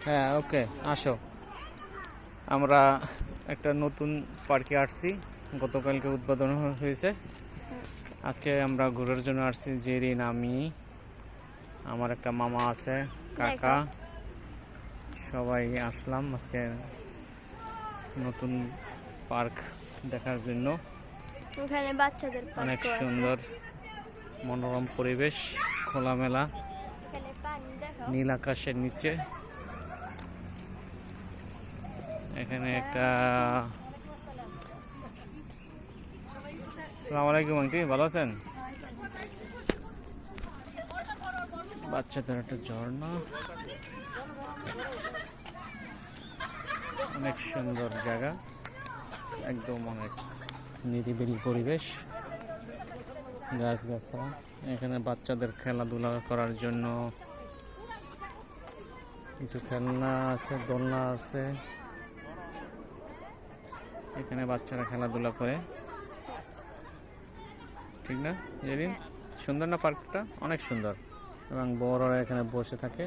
হ্যাঁ, ওকে, আসো। আমরা একটা নতুন পার্কে আসছি, গতকালকে উদ্বোধন হয়েছে। আজকে আমরা ঘোরার জন্য আসছি। জেরিন, আমি, আমার একটা মামা আছে, কাকা, সবাই আসলাম আজকে নতুন পার্ক দেখার জন্য। এখানে বাচ্চাদের অনেক সুন্দর মনোরম পরিবেশ, খোলামেলা, নীল আকাশের নিচে। এখানে একটা আসসালামু আলাইকুম আন্টি, ভালো আছেন? বাচ্চাদের একটা ঝর্ণা, অনেক সুন্দর জায়গা, একদম অনেক নিরিবিলি পরিবেশ, গাছগাছরা। এখানে বাচ্চাদের খেলাধুলা করার জন্য কিছু খেলনা আছে, দোলনা আছে। এখানে বাচ্চারা খেলাধুলা করে, ঠিক না জেরিন? সুন্দর না পার্কটা? অনেক সুন্দর, এবং বড়রা এখানে বসে থাকে।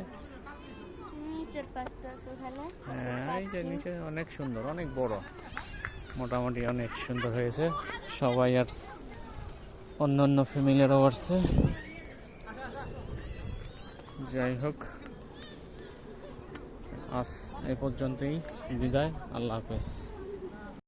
হ্যাঁ, এই যে নিচে অনেক সুন্দর, অনেক বড়, মোটামুটি অনেক সুন্দর হয়েছে। সবাই আর অন্য অন্য ফ্যামিলিরাও আসছে। যাই হোক, আজ এই পর্যন্তই, বিদায়, আল্লাহ হাফেজ।